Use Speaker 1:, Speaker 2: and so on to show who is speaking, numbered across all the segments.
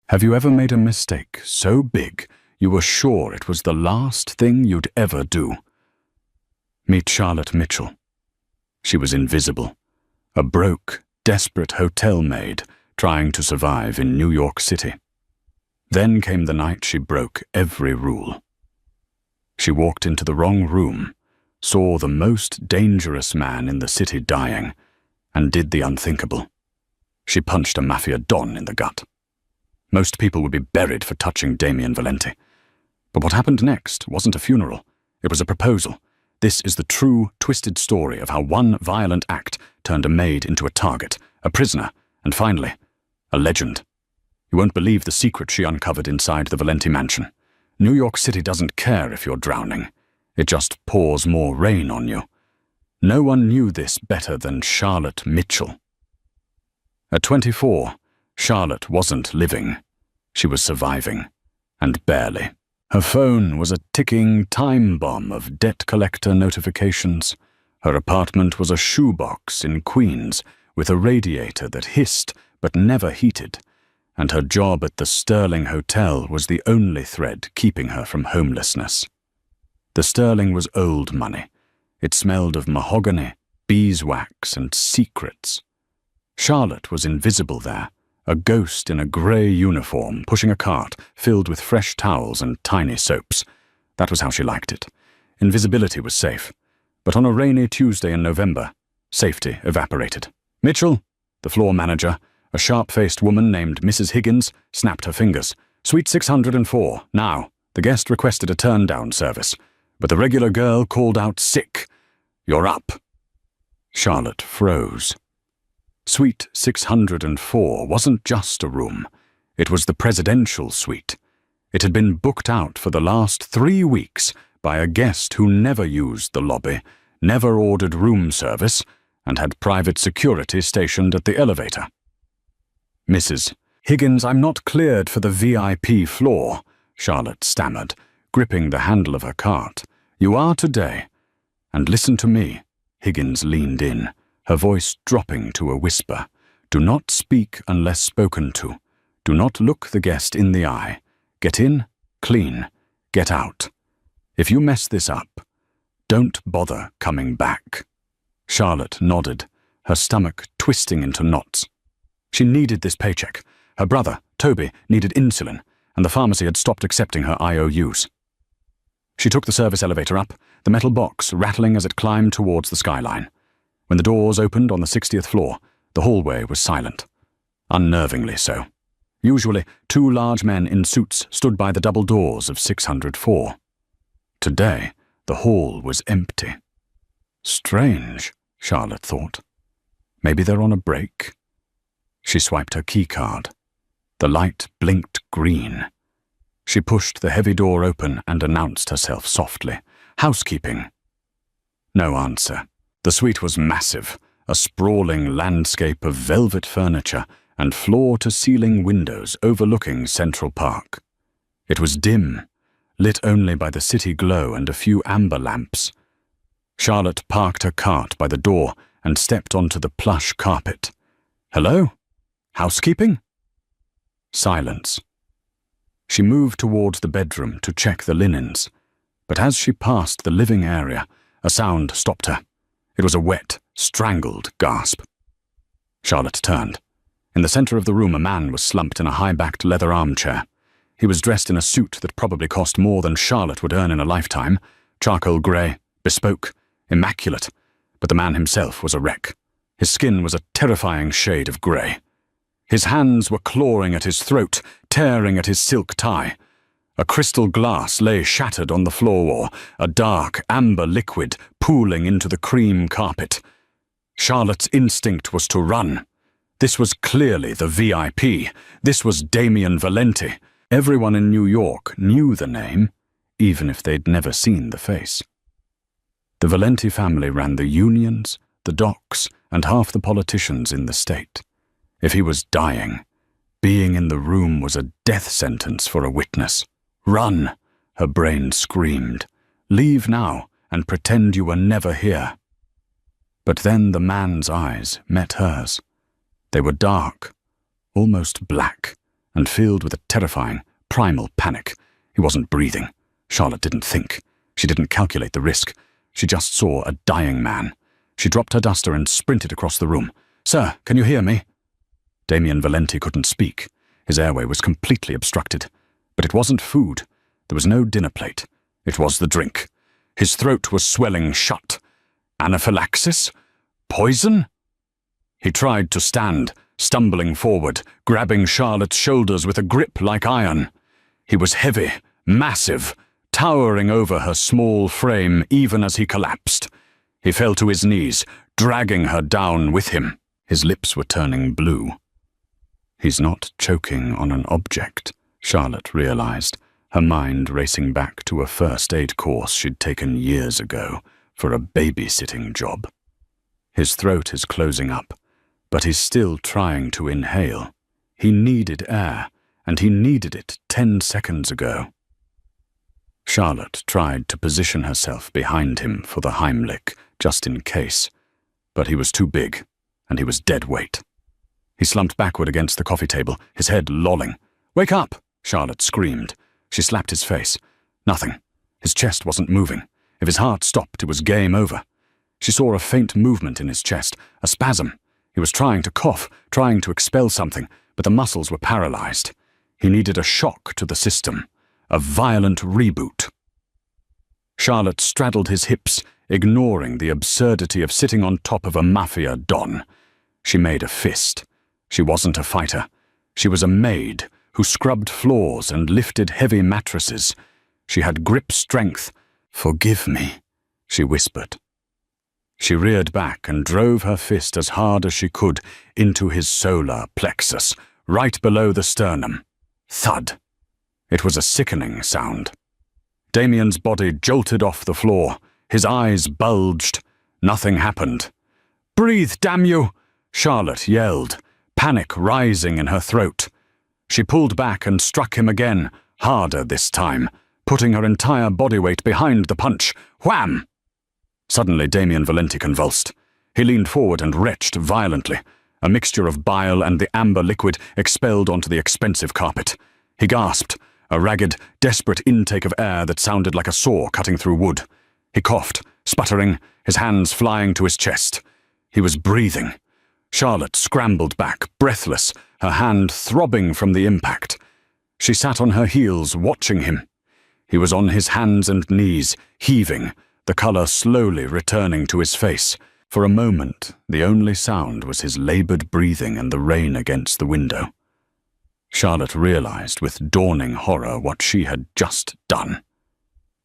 Speaker 1: Have you ever made a mistake so big you were sure it was the last thing you'd ever do? Meet Charlotte Mitchell. She was invisible, a broke, desperate hotel maid trying to survive in New York City. Then came the night she broke every rule. She walked into the wrong room, saw the most dangerous man in the city dying, and did the unthinkable. She punched a Mafia don in the gut. Most people would be buried for touching Damien Valenti. But what happened next wasn't a funeral. It was a proposal. This is the true, twisted story of how one violent act turned a maid into a target, a prisoner, and finally, a legend. You won't believe the secret she uncovered inside the Valenti mansion. New York City doesn't care if you're drowning. It just pours more rain on you. No one knew this better than Charlotte Mitchell. At 24, Charlotte wasn't living. She was surviving, and barely. Her phone was a ticking time bomb of debt collector notifications. Her apartment was a shoebox in Queens with a radiator that hissed but never heated, and her job at the Sterling Hotel was the only thread keeping her from homelessness. The Sterling was old money. It smelled of mahogany, beeswax, and secrets. Charlotte was invisible there, a ghost in a grey uniform pushing a cart filled with fresh towels and tiny soaps. That was how she liked it. Invisibility was safe. But on a rainy Tuesday in November, safety evaporated. Mitchell, the floor manager, a sharp-faced woman named Mrs. Higgins, snapped her fingers. Suite 604, now. The guest requested a turn-down service, but the regular girl called out sick. You're up. Charlotte froze. Suite 604 wasn't just a room. It was the presidential suite. It had been booked out for the last 3 weeks by a guest who never used the lobby, never ordered room service, and had private security stationed at the elevator. Mrs. Higgins, I'm not cleared for the VIP floor, Charlotte stammered, gripping the handle of her cart. You are today. And listen to me. Higgins leaned in, her voice dropping to a whisper. Do not speak unless spoken to. Do not look the guest in the eye. Get in, clean, get out. If you mess this up, don't bother coming back. Charlotte nodded, her stomach twisting into knots. She needed this paycheck. Her brother, Toby, needed insulin, and the pharmacy had stopped accepting her IOUs. She took the service elevator up, the metal box rattling as it climbed towards the skyline. When the doors opened on the 60th floor, the hallway was silent. Unnervingly so. Usually, 2 large men in suits stood by the double doors of 604. Today, the hall was empty. Strange, Charlotte thought. Maybe they're on a break. She swiped her keycard. The light blinked green. She pushed the heavy door open and announced herself softly. Housekeeping. No answer. The suite was massive, a sprawling landscape of velvet furniture and floor-to-ceiling windows overlooking Central Park. It was dim, lit only by the city glow and a few amber lamps. Charlotte parked her cart by the door and stepped onto the plush carpet. Hello? Housekeeping? Silence. She moved towards the bedroom to check the linens, but as she passed the living area, a sound stopped her. It was a wet, strangled gasp. Charlotte turned. In the center of the room, a man was slumped in a high-backed leather armchair. He was dressed in a suit that probably cost more than Charlotte would earn in a lifetime, charcoal grey, bespoke, immaculate, but the man himself was a wreck. His skin was a terrifying shade of grey. His hands were clawing at his throat, tearing at his silk tie. A crystal glass lay shattered on the floor, a dark, amber liquid pooling into the cream carpet. Charlotte's instinct was to run. This was clearly the VIP. This was Damien Valenti. Everyone in New York knew the name, even if they'd never seen the face. The Valenti family ran the unions, the docks, and half the politicians in the state. If he was dying, being in the room was a death sentence for a witness. Run, her brain screamed. Leave now and pretend you were never here. But then the man's eyes met hers. They were dark, almost black, and filled with a terrifying, primal panic. He wasn't breathing. Charlotte didn't think. She didn't calculate the risk. She just saw a dying man. She dropped her duster and sprinted across the room. "Sir, can you hear me?" Damien Valenti couldn't speak. His airway was completely obstructed. But it wasn't food. There was no dinner plate. It was the drink. His throat was swelling shut. Anaphylaxis? Poison? He tried to stand, stumbling forward, grabbing Charlotte's shoulders with a grip like iron. He was heavy, massive, towering over her small frame even as he collapsed. He fell to his knees, dragging her down with him. His lips were turning blue. He's not choking on an object, Charlotte realized, her mind racing back to a first aid course she'd taken years ago for a babysitting job. His throat is closing up, but he's still trying to inhale. He needed air, and he needed it 10 seconds ago. Charlotte tried to position herself behind him for the Heimlich, just in case, but he was too big, and he was dead weight. He slumped backward against the coffee table, his head lolling. "Wake up!" Charlotte screamed. She slapped his face. Nothing. His chest wasn't moving. If his heart stopped, it was game over. She saw a faint movement in his chest, a spasm. He was trying to cough, trying to expel something, but the muscles were paralyzed. He needed a shock to the system, a violent reboot. Charlotte straddled his hips, ignoring the absurdity of sitting on top of a Mafia don. She made a fist. She wasn't a fighter. She was a maid who scrubbed floors and lifted heavy mattresses. She had grip strength. "Forgive me," she whispered. She reared back and drove her fist as hard as she could into his solar plexus, right below the sternum. Thud. It was a sickening sound. Damien's body jolted off the floor. His eyes bulged. Nothing happened. "Breathe, damn you!" Charlotte yelled, panic rising in her throat. She pulled back and struck him again, harder this time, putting her entire body weight behind the punch. Wham! Suddenly Damien Valenti convulsed. He leaned forward and retched violently. A mixture of bile and the amber liquid expelled onto the expensive carpet. He gasped, a ragged, desperate intake of air that sounded like a saw cutting through wood. He coughed, sputtering, his hands flying to his chest. He was breathing. Charlotte scrambled back, breathless, her hand throbbing from the impact. She sat on her heels, watching him. He was on his hands and knees, heaving, the color slowly returning to his face. For a moment, the only sound was his labored breathing and the rain against the window. Charlotte realized with dawning horror what she had just done.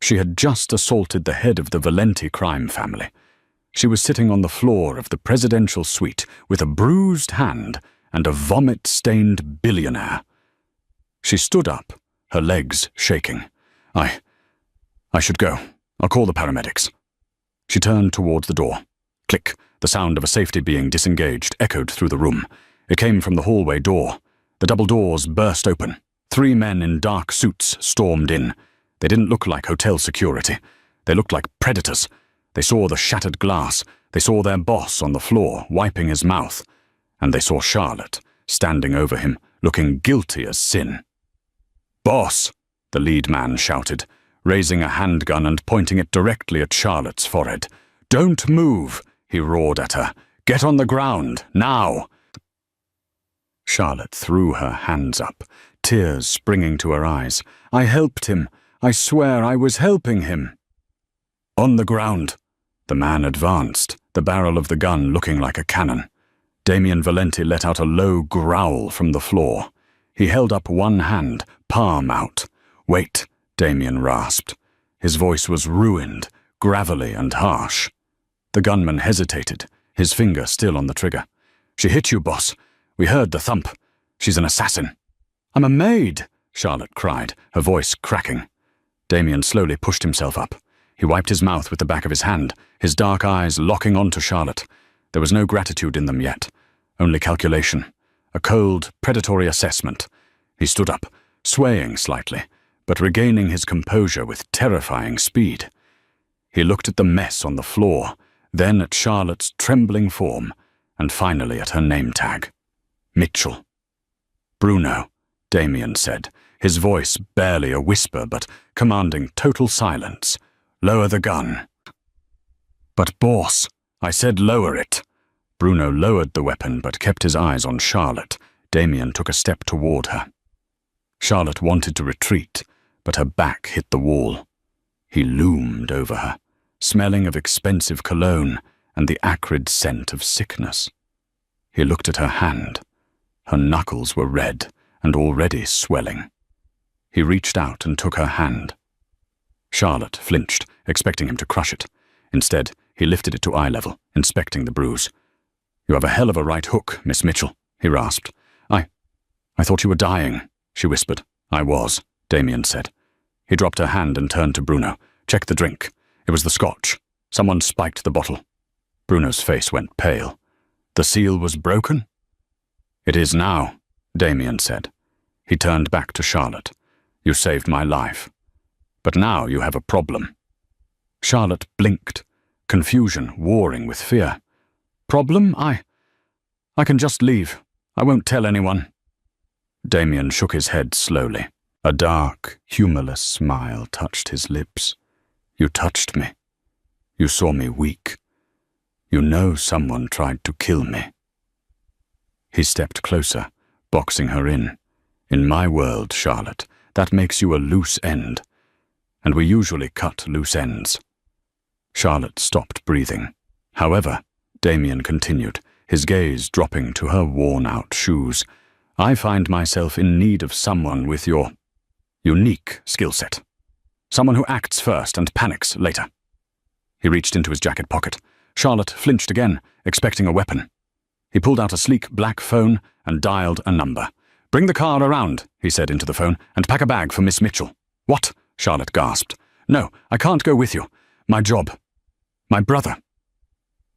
Speaker 1: She had just assaulted the head of the Valenti crime family. She was sitting on the floor of the presidential suite with a bruised hand and a vomit-stained billionaire. She stood up, her legs shaking. I should go. I'll call the paramedics." She turned towards the door. Click, the sound of a safety being disengaged echoed through the room. It came from the hallway door. The double doors burst open. 3 men in dark suits stormed in. They didn't look like hotel security. They looked like predators. They saw the shattered glass. They saw their boss on the floor, wiping his mouth. And they saw Charlotte, standing over him, looking guilty as sin. "Boss!" the lead man shouted, raising a handgun and pointing it directly at Charlotte's forehead. "Don't move!" he roared at her. "Get on the ground, now!" Charlotte threw her hands up, tears springing to her eyes. "I helped him. I swear I was helping him." "On the ground." The man advanced, the barrel of the gun looking like a cannon. Damien Valenti let out a low growl from the floor. He held up one hand, palm out. "Wait," Damien rasped. His voice was ruined, gravelly and harsh. The gunman hesitated, his finger still on the trigger. "She hit you, boss. We heard the thump. She's an assassin." "I'm a maid," Charlotte cried, her voice cracking. Damien slowly pushed himself up. He wiped his mouth with the back of his hand, his dark eyes locking onto Charlotte. There was no gratitude in them yet, only calculation, a cold, predatory assessment. He stood up, swaying slightly, but regaining his composure with terrifying speed. He looked at the mess on the floor, then at Charlotte's trembling form, and finally at her name tag. Mitchell. Bruno, Damien said, his voice barely a whisper but commanding total silence. "Lower the gun." "But boss, I said lower it." Bruno lowered the weapon but kept his eyes on Charlotte. Damien took a step toward her. Charlotte wanted to retreat, but her back hit the wall. He loomed over her, smelling of expensive cologne and the acrid scent of sickness. He looked at her hand. Her knuckles were red and already swelling. He reached out and took her hand. Charlotte flinched, expecting him to crush it. Instead, he lifted it to eye level, inspecting the bruise. "You have a hell of a right hook, Miss Mitchell," he rasped. I thought you were dying," she whispered. "I was," Damien said. He dropped her hand and turned to Bruno. "Check the drink. It was the scotch. Someone spiked the bottle." Bruno's face went pale. "The seal was broken?" "It is now," Damien said. He turned back to Charlotte. "You saved my life. But now you have a problem." Charlotte blinked, confusion warring with fear. "Problem? I can just leave. I won't tell anyone." Damien shook his head slowly. A dark, humorless smile touched his lips. "You touched me. You saw me weak. You know someone tried to kill me." He stepped closer, boxing her in. "In my world, Charlotte, that makes you a loose end. And we usually cut loose ends." Charlotte stopped breathing. "However," Damien continued, his gaze dropping to her worn-out shoes, "I find myself in need of someone with your unique skill set. Someone who acts first and panics later." He reached into his jacket pocket. Charlotte flinched again, expecting a weapon. He pulled out a sleek black phone and dialed a number. "Bring the car around," he said into the phone, "and pack a bag for Miss Mitchell." "What?" Charlotte gasped. "No, I can't go with you. My job. My brother."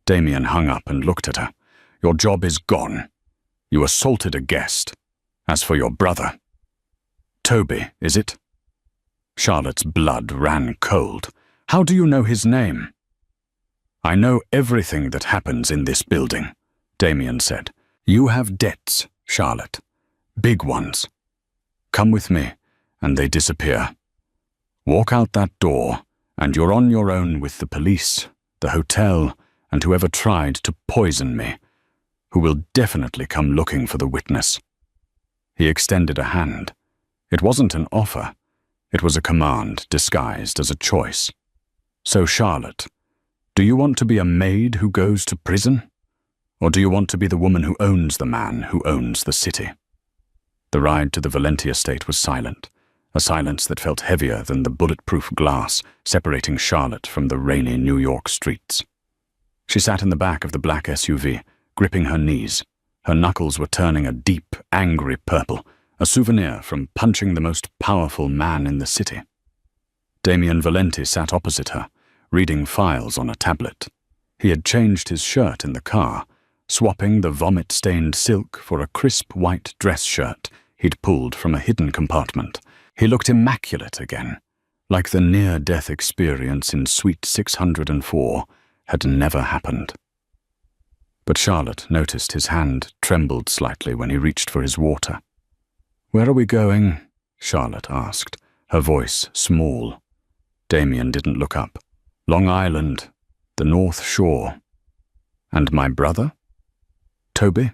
Speaker 1: Damien hung up and looked at her. "Your job is gone. You assaulted a guest. As for your brother—" "Toby, is it?" Charlotte's blood ran cold. "How do you know his name?" "I know everything that happens in this building," Damien said. "You have debts, Charlotte. Big ones. Come with me, and they disappear. Walk out that door, and you're on your own with the police, the hotel, and whoever tried to poison me, who will definitely come looking for the witness." He extended a hand. It wasn't an offer. It was a command disguised as a choice. "So, Charlotte, do you want to be a maid who goes to prison? Or do you want to be the woman who owns the man who owns the city?" The ride to the Valenti estate was silent, a silence that felt heavier than the bulletproof glass separating Charlotte from the rainy New York streets. She sat in the back of the black SUV, gripping her knees. Her knuckles were turning a deep, angry purple, a souvenir from punching the most powerful man in the city. Damien Valenti sat opposite her, reading files on a tablet. He had changed his shirt in the car, swapping the vomit-stained silk for a crisp white dress shirt he'd pulled from a hidden compartment. He looked immaculate again, like the near-death experience in Suite 604 had never happened. But Charlotte noticed his hand trembled slightly when he reached for his water. "Where are we going?" Charlotte asked, her voice small. Damien didn't look up. "Long Island, the North Shore." "And my brother?" "Toby?"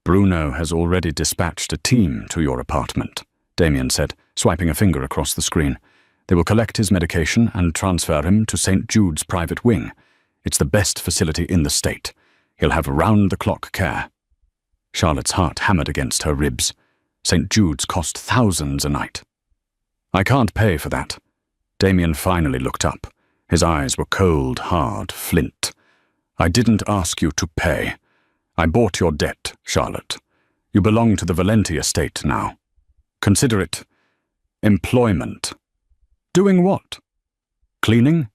Speaker 1: "Bruno has already dispatched a team to your apartment," Damien said, swiping a finger across the screen. "They will collect his medication and transfer him to St. Jude's private wing. It's the best facility in the state. He'll have round-the-clock care." Charlotte's heart hammered against her ribs. St. Jude's cost thousands a night. "I can't pay for that." Damien finally looked up. His eyes were cold, hard flint. "I didn't ask you to pay. I bought your debt, Charlotte. You belong to the Valenti estate now. Consider it employment." "Doing what?" "Cleaning?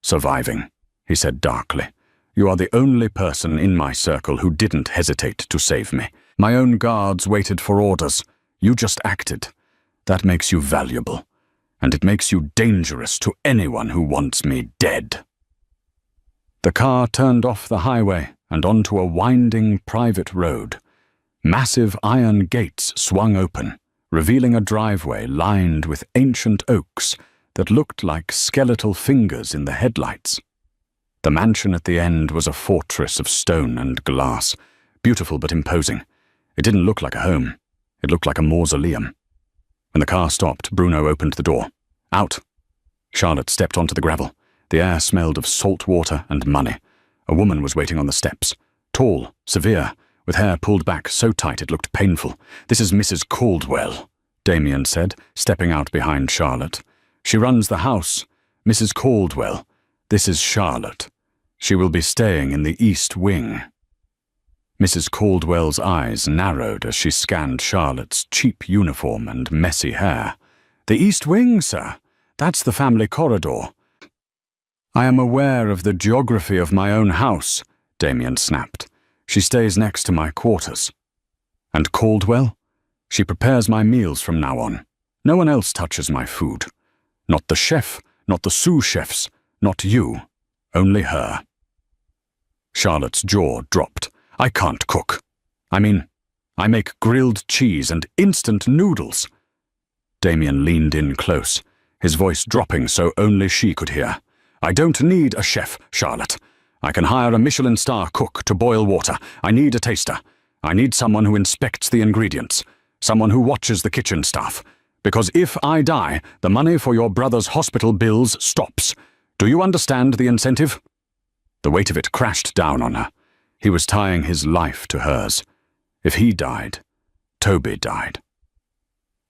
Speaker 1: Surviving," he said darkly. "You are the only person in my circle who didn't hesitate to save me. My own guards waited for orders. You just acted. That makes you valuable. And it makes you dangerous to anyone who wants me dead." The car turned off the highway and onto a winding private road. Massive iron gates swung open. revealing a driveway lined with ancient oaks that looked like skeletal fingers in the headlights. The mansion at the end was a fortress of stone and glass, beautiful but imposing. It didn't look like a home. It looked like a mausoleum. When the car stopped, Bruno opened the door. Out. Charlotte stepped onto the gravel. The air smelled of salt water and money. A woman was waiting on the steps. Tall, severe, with hair pulled back so tight it looked painful. "This is Mrs. Caldwell," Damien said, stepping out behind Charlotte. "She runs the house. Mrs. Caldwell. This is Charlotte. She will be staying in the East Wing." Mrs. Caldwell's eyes narrowed as she scanned Charlotte's cheap uniform and messy hair. "The East Wing, sir. That's the family corridor." "I am aware of the geography of my own house," Damien snapped. "She stays next to my quarters." "And Caldwell? She prepares my meals from now on. No one else touches my food. Not the chef, not the sous chefs, not you. Only her." Charlotte's jaw dropped. "I can't cook. I make grilled cheese and instant noodles." Damien leaned in close, his voice dropping so only she could hear. "I don't need a chef, Charlotte. I can hire a Michelin star cook to boil water. I need a taster. I need someone who inspects the ingredients, someone who watches the kitchen staff. Because if I die, the money for your brother's hospital bills stops. Do you understand the incentive?" The weight of it crashed down on her. He was tying his life to hers. If he died, Toby died.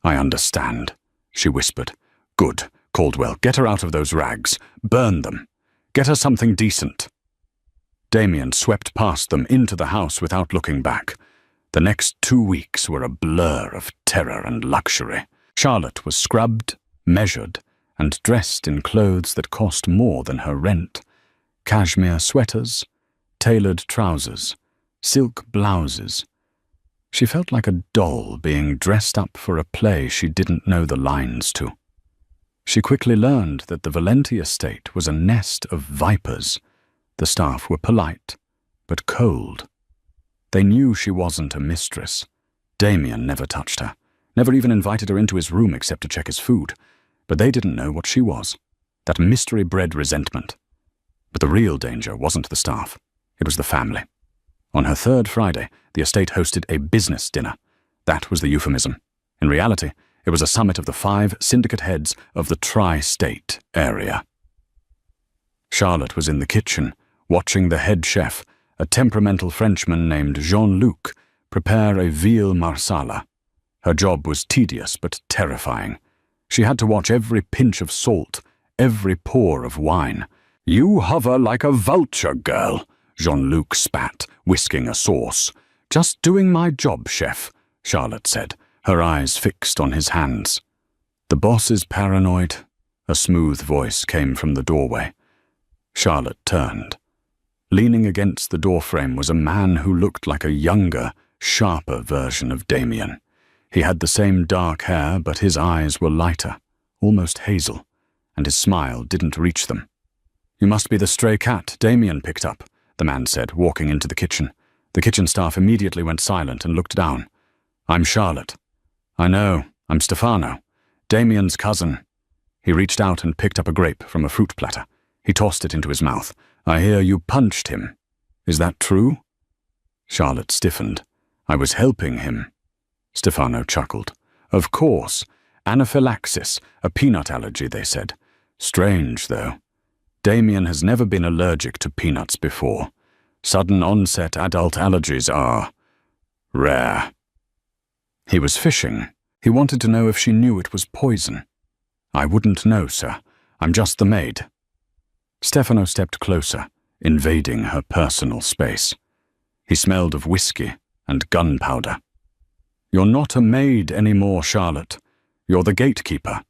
Speaker 1: "I understand," she whispered. "Good, Caldwell, get her out of those rags. Burn them. Get her something decent." Damien swept past them into the house without looking back. The next 2 weeks were a blur of terror and luxury. Charlotte was scrubbed, measured, and dressed in clothes that cost more than her rent. Cashmere sweaters, tailored trousers, silk blouses. She felt like a doll being dressed up for a play she didn't know the lines to. She quickly learned that the Valenti estate was a nest of vipers. The staff were polite, but cold. They knew she wasn't a mistress. Damien never touched her, never even invited her into his room except to check his food. But they didn't know what she was. That mystery-bred resentment. But the real danger wasn't the staff. It was the family. On her 3rd Friday, the estate hosted a business dinner. That was the euphemism. In reality, it was a summit of the 5 syndicate heads of the tri-state area. Charlotte was in the kitchen, watching the head chef, a temperamental Frenchman named Jean-Luc, prepare a veal marsala. Her job was tedious but terrifying. She had to watch every pinch of salt, every pour of wine. "You hover like a vulture, girl," Jean-Luc spat, whisking a sauce. "Just doing my job, chef," Charlotte said, her eyes fixed on his hands. "The boss is paranoid," a smooth voice came from the doorway. Charlotte turned. Leaning against the doorframe was a man who looked like a younger, sharper version of Damien. He had the same dark hair, but his eyes were lighter, almost hazel, and his smile didn't reach them. "You must be the stray cat Damien picked up," the man said, walking into the kitchen. The kitchen staff immediately went silent and looked down. "I'm Charlotte." "I know, I'm Stefano, Damien's cousin." He reached out and picked up a grape from a fruit platter. He tossed it into his mouth. "I hear you punched him. Is that true?" Charlotte stiffened. "I was helping him." Stefano chuckled. "Of course. Anaphylaxis, a peanut allergy, they said. Strange, though. Damien has never been allergic to peanuts before. Sudden onset adult allergies are rare." He was fishing. He wanted to know if she knew it was poison. "I wouldn't know, sir. I'm just the maid." Stefano stepped closer, invading her personal space. He smelled of whiskey and gunpowder. "You're not a maid anymore, Charlotte. You're the gatekeeper.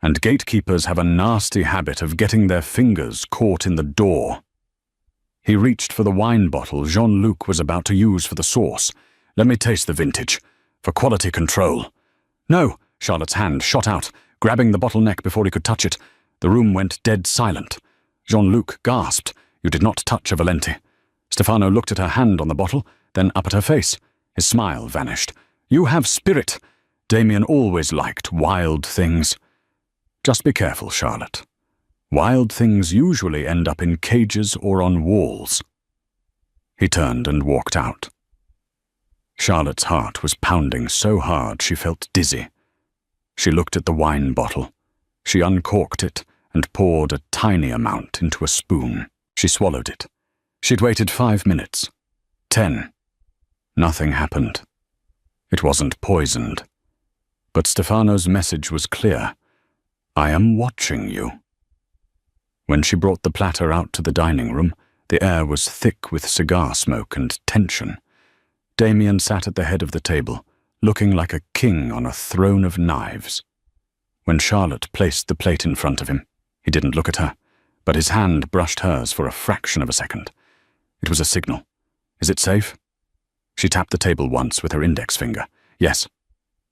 Speaker 1: And gatekeepers have a nasty habit of getting their fingers caught in the door." He reached for the wine bottle Jean-Luc was about to use for the sauce. "Let me taste the vintage, for quality control." "No!" Charlotte's hand shot out, grabbing the bottleneck before he could touch it. The room went dead silent. Jean-Luc gasped. "You did not touch a Valenti." Stefano looked at her hand on the bottle, then up at her face. His smile vanished. "You have spirit. Damien always liked wild things. Just be careful, Charlotte. Wild things usually end up in cages or on walls. He turned and walked out. Charlotte's heart was pounding so hard she felt dizzy. She looked at the wine bottle. She uncorked it and poured a tiny amount into a spoon. She swallowed it. She'd waited 5 minutes. 10. Nothing happened. It wasn't poisoned. But Stefano's message was clear. I am watching you. When she brought the platter out to the dining room, the air was thick with cigar smoke and tension. Damien sat at the head of the table, looking like a king on a throne of knives. When Charlotte placed the plate in front of him, he didn't look at her, but his hand brushed hers for a fraction of a second. It was a signal. Is it safe? She tapped the table once with her index finger. Yes.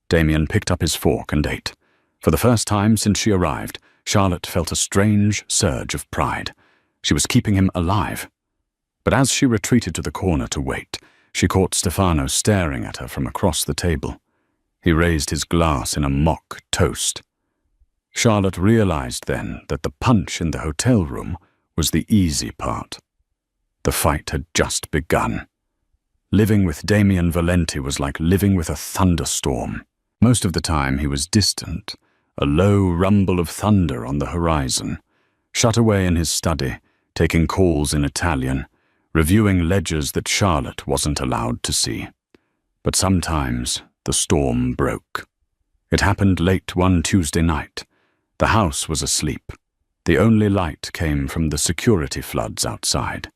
Speaker 1: Damien picked up his fork and ate. For the first time since she arrived, Charlotte felt a strange surge of pride. She was keeping him alive. But as she retreated to the corner to wait, she caught Stefano staring at her from across the table. He raised his glass in a mock toast. Charlotte realized then that the punch in the hotel room was the easy part. The fight had just begun. Living with Damien Valenti was like living with a thunderstorm. Most of the time he was distant, a low rumble of thunder on the horizon, shut away in his study, taking calls in Italian, reviewing ledgers that Charlotte wasn't allowed to see. But sometimes the storm broke. It happened late one Tuesday night. The house was asleep. The only light came from the security floods outside.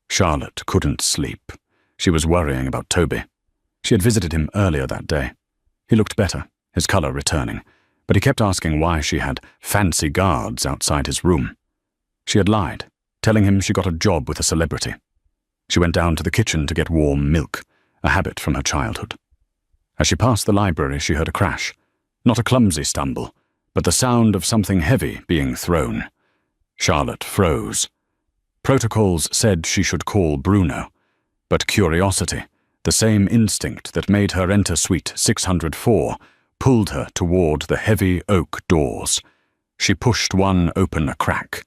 Speaker 1: Charlotte couldn't sleep. She was worrying about Toby. She had visited him earlier that day. He looked better, his color returning, but he kept asking why she had fancy guards outside his room. She had lied, telling him she got a job with a celebrity. She went down to the kitchen to get warm milk, a habit from her childhood. As she passed the library, she heard a crash. Not a clumsy stumble, but the sound of something heavy being thrown. Charlotte froze. Protocols said she should call Bruno, but curiosity, the same instinct that made her enter suite 604, pulled her toward the heavy oak doors. She pushed one open a crack.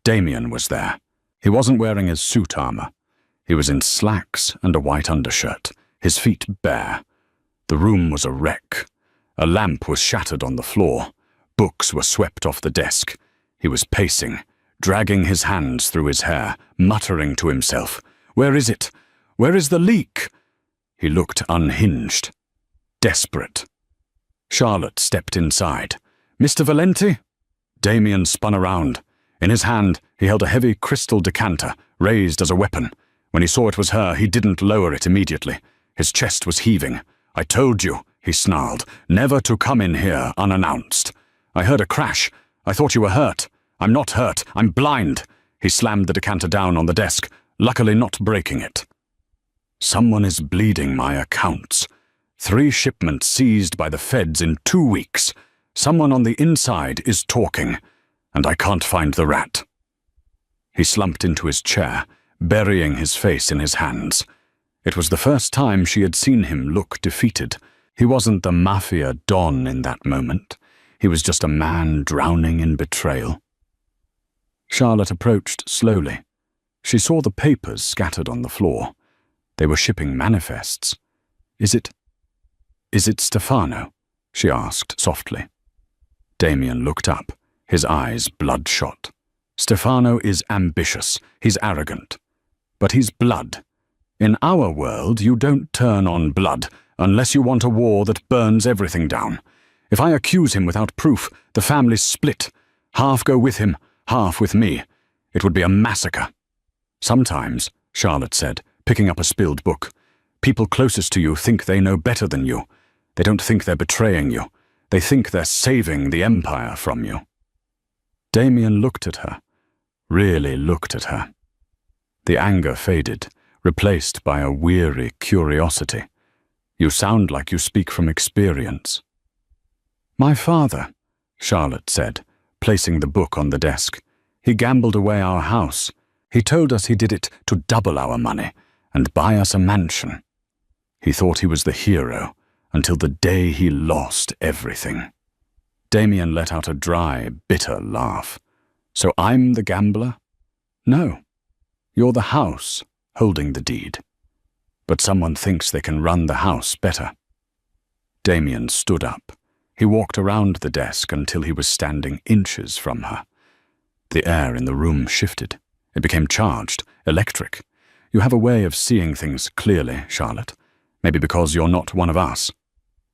Speaker 1: Damien was there. He wasn't wearing his suit armor. He was in slacks and a white undershirt, his feet bare. The room was a wreck. A lamp was shattered on the floor. Books were swept off the desk. He was pacing, dragging his hands through his hair, muttering to himself, "Where is it? Where is the leak?" He looked unhinged, desperate. Charlotte stepped inside. "Mr. Valenti?" Damien spun around. In his hand, he held a heavy crystal decanter, raised as a weapon. When he saw it was her, he didn't lower it immediately. His chest was heaving. "I told you," he snarled, "never to come in here unannounced. I heard a crash. I thought you were hurt. I'm not hurt. I'm blind." He slammed the decanter down on the desk, luckily not breaking it. "Someone is bleeding my accounts. 3 shipments seized by the feds in 2 weeks. Someone on the inside is talking, and I can't find the rat." He slumped into his chair, burying his face in his hands. It was the first time she had seen him look defeated. He wasn't the Mafia Don in that moment. He was just a man drowning in betrayal. Charlotte approached slowly. She saw the papers scattered on the floor. They were shipping manifests. Is it Stefano?" she asked softly. Damien looked up, his eyes bloodshot. "Stefano is ambitious. He's arrogant. But he's blood. In our world, you don't turn on blood unless you want a war that burns everything down. If I accuse him without proof, the family's split. Half go with him, half with me. It would be a massacre." "Sometimes," Charlotte said, picking up a spilled book, "people closest to you think they know better than you. They don't think they're betraying you. They think they're saving the empire from you." Damien looked at her, really looked at her. The anger faded, replaced by a weary curiosity. "You sound like you speak from experience." "My father," Charlotte said, placing the book on the desk. "He gambled away our house. He told us he did it to double our money and buy us a mansion. He thought he was the hero, until the day he lost everything. Damien let out a dry, bitter laugh. So I'm the gambler? No. You're the house holding the deed. But someone thinks they can run the house better. Damien stood up. He walked around the desk until he was standing inches from her. The air in the room shifted. It became charged, electric. You have a way of seeing things clearly, Charlotte. Maybe because you're not one of us.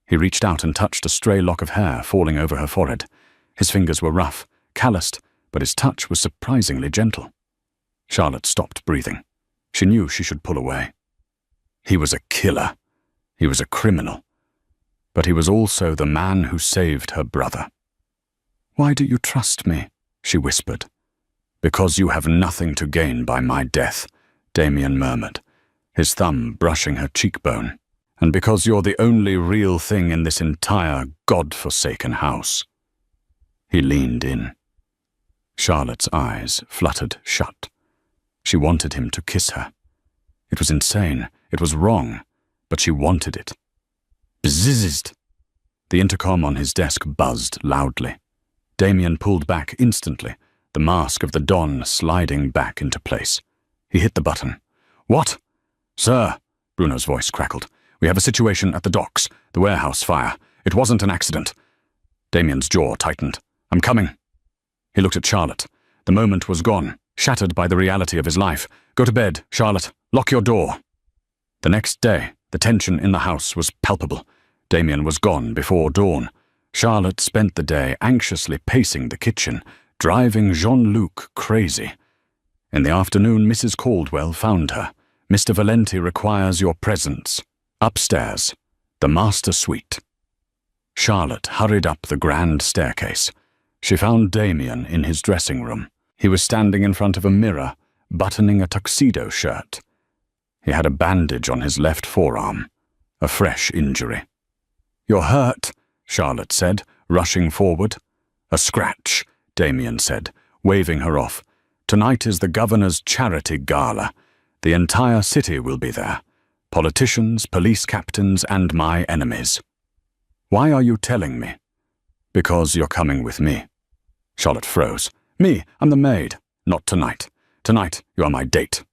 Speaker 1: He reached out and touched a stray lock of hair falling over her forehead. His fingers were rough, calloused, but his touch was surprisingly gentle. Charlotte stopped breathing. She knew she should pull away. He was a killer. He was a criminal. But he was also the man who saved her brother. "Why do you trust me?" she whispered. "Because you have nothing to gain by my death," Damien murmured, his thumb brushing her cheekbone. "And because you're the only real thing in this entire God-forsaken house." He leaned in. Charlotte's eyes fluttered shut. She wanted him to kiss her. It was insane. It was wrong. But she wanted it. Bzzzt! The intercom on his desk buzzed loudly. Damien pulled back instantly, the mask of the Don sliding back into place. He hit the button. "What?" "Sir," Bruno's voice crackled. "We have a situation at the docks, the warehouse fire. It wasn't an accident." Damien's jaw tightened. "I'm coming." He looked at Charlotte. The moment was gone, shattered by the reality of his life. "Go to bed, Charlotte. Lock your door." The next day, the tension in the house was palpable. Damien was gone before dawn. Charlotte spent the day anxiously pacing the kitchen, driving Jean-Luc crazy. In the afternoon, Mrs. Caldwell found her. "Mr. Valenti requires your presence. Upstairs, the master suite." Charlotte hurried up the grand staircase. She found Damien in his dressing room. He was standing in front of a mirror, buttoning a tuxedo shirt. He had a bandage on his left forearm, a fresh injury. "You're hurt," Charlotte said, rushing forward. "A scratch," Damien said, waving her off. "Tonight is the governor's charity gala. The entire city will be there. Politicians, police captains, and my enemies." "Why are you telling me?" "Because you're coming with me." Charlotte froze. "Me? I'm the maid." "Not tonight. Tonight, you are my date."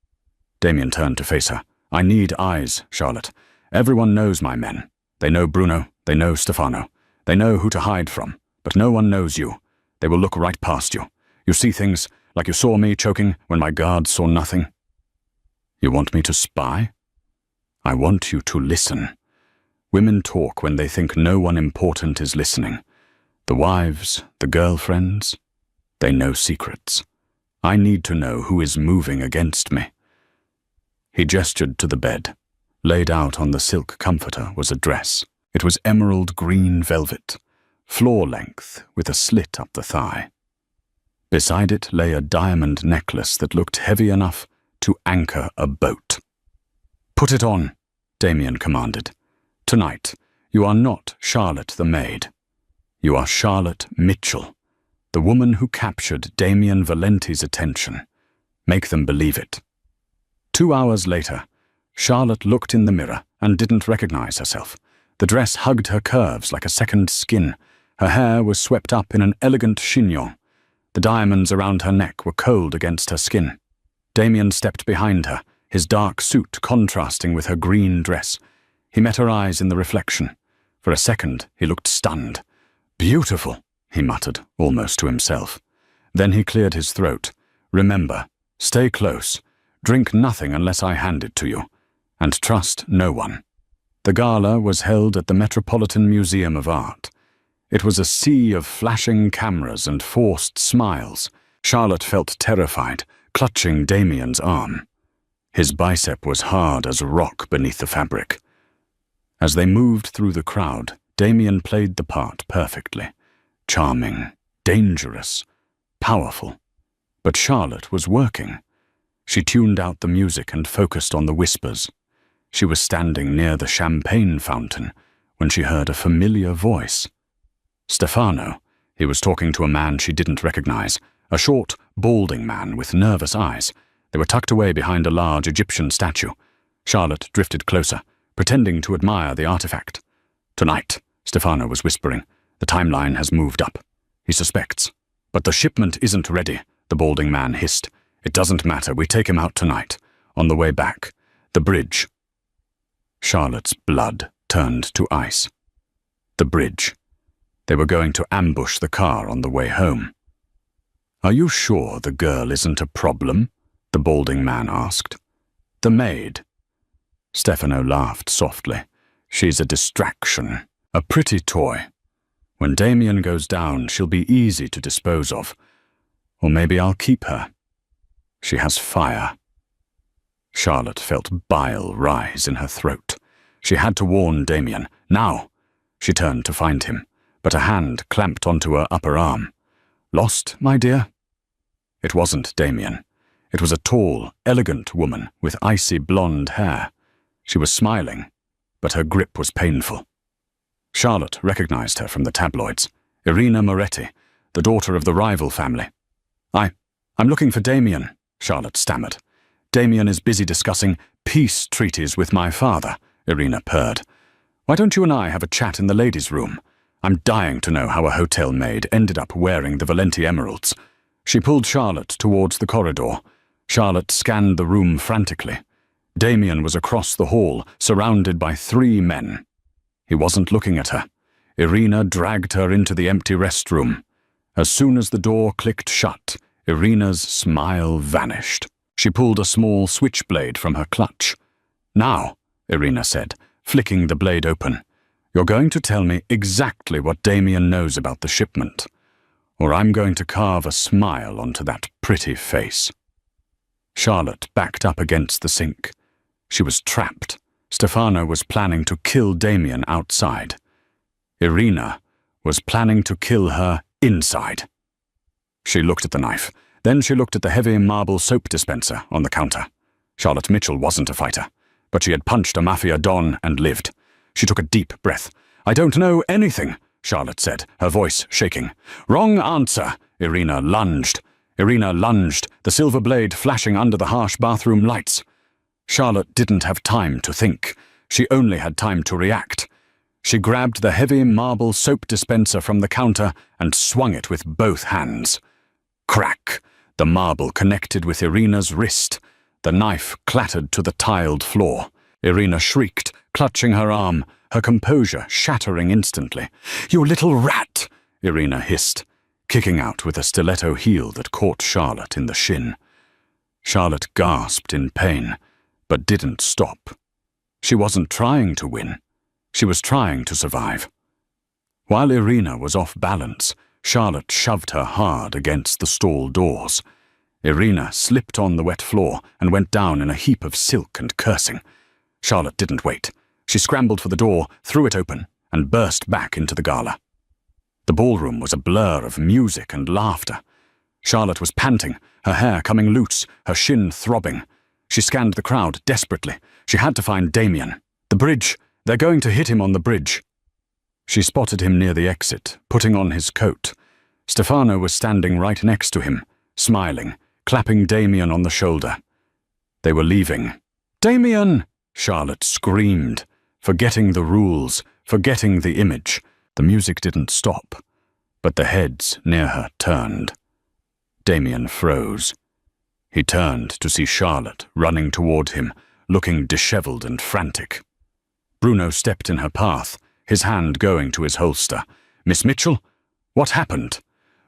Speaker 1: Damien turned to face her. "I need eyes, Charlotte. Everyone knows my men. They know Bruno. They know Stefano. They know who to hide from. But no one knows you. They will look right past you. You see things like you saw me choking when my guards saw nothing." "You want me to spy?" "I want you to listen. Women talk when they think no one important is listening. The wives, the girlfriends, they know secrets. I need to know who is moving against me." He gestured to the bed. Laid out on the silk comforter was a dress. It was emerald green velvet, floor length with a slit up the thigh. Beside it lay a diamond necklace that looked heavy enough to anchor a boat. "Put it on," Damien commanded. "Tonight, you are not Charlotte the maid. You are Charlotte Mitchell, the woman who captured Damien Valenti's attention. Make them believe it." 2 hours later, Charlotte looked in the mirror and didn't recognize herself. The dress hugged her curves like a second skin. Her hair was swept up in an elegant chignon. The diamonds around her neck were cold against her skin. Damien stepped behind her, his dark suit contrasting with her green dress. He met her eyes in the reflection. For a second, he looked stunned. "Beautiful," he muttered, almost to himself. Then he cleared his throat. "Remember, stay close. Drink nothing unless I hand it to you. And trust no one." The gala was held at the Metropolitan Museum of Art. It was a sea of flashing cameras and forced smiles. Charlotte felt terrified, clutching Damien's arm. His bicep was hard as rock beneath the fabric. As they moved through the crowd, Damien played the part perfectly. Charming, dangerous, powerful. But Charlotte was working. She tuned out the music and focused on the whispers. She was standing near the champagne fountain when she heard a familiar voice. Stefano. He was talking to a man she didn't recognize, a short, balding man with nervous eyes. They were tucked away behind a large Egyptian statue. Charlotte drifted closer, pretending to admire the artifact. Tonight, Stefano was whispering. The timeline has moved up. He suspects. But the shipment isn't ready, the balding man hissed. It doesn't matter, we take him out tonight. On the way back. The bridge. Charlotte's blood turned to ice. The bridge. They were going to ambush the car on the way home. Are you sure the girl isn't a problem? The balding man asked. The maid. Stefano laughed softly. She's a distraction, a pretty toy. When Damien goes down, she'll be easy to dispose of. Or maybe I'll keep her. She has fire. Charlotte felt bile rise in her throat. She had to warn Damien. Now! She turned to find him, but a hand clamped onto her upper arm. Lost, my dear? It wasn't Damien. It was a tall, elegant woman with icy blonde hair. She was smiling, but her grip was painful. Charlotte recognized her from the tabloids. Irina Moretti, the daughter of the rival family. I'm looking for Damien, Charlotte stammered. Damien is busy discussing peace treaties with my father, Irina purred. Why don't you and I have a chat in the ladies' room? I'm dying to know how a hotel maid ended up wearing the Valenti emeralds. She pulled Charlotte towards the corridor. Charlotte scanned the room frantically. Damien was across the hall, surrounded by 3 men. He wasn't looking at her. Irina dragged her into the empty restroom. As soon as the door clicked shut, Irina's smile vanished. She pulled a small switchblade from her clutch. Now, Irina said, flicking the blade open, you're going to tell me exactly what Damien knows about the shipment, or I'm going to carve a smile onto that pretty face. Charlotte backed up against the sink. She was trapped. Stefano was planning to kill Damien outside. Irina was planning to kill her inside. She looked at the knife. Then she looked at the heavy marble soap dispenser on the counter. Charlotte Mitchell wasn't a fighter, but she had punched a Mafia don and lived. She took a deep breath. I don't know anything, Charlotte said, her voice shaking. Wrong answer, Irina lunged. Irina lunged, the silver blade flashing under the harsh bathroom lights. Charlotte didn't have time to think. She only had time to react. She grabbed the heavy marble soap dispenser from the counter and swung it with both hands. Crack! The marble connected with Irina's wrist. The knife clattered to the tiled floor. Irina shrieked, clutching her arm, her composure shattering instantly. You little rat! Irina hissed, kicking out with a stiletto heel that caught Charlotte in the shin. Charlotte gasped in pain, but didn't stop. She wasn't trying to win. She was trying to survive. While Irina was off balance, Charlotte shoved her hard against the stall doors. Irina slipped on the wet floor and went down in a heap of silk and cursing. Charlotte didn't wait. She scrambled for the door, threw it open, and burst back into the gala. The ballroom was a blur of music and laughter. Charlotte was panting, her hair coming loose, her shin throbbing. She scanned the crowd desperately. She had to find Damien. The bridge! They're going to hit him on the bridge. She spotted him near the exit, putting on his coat. Stefano was standing right next to him, smiling, clapping Damien on the shoulder. They were leaving. Damien! Charlotte screamed, forgetting the rules, forgetting the image. The music didn't stop, but the heads near her turned. Damien froze. He turned to see Charlotte running toward him, looking disheveled and frantic. Bruno stepped in her path, his hand going to his holster. Miss Mitchell? What happened?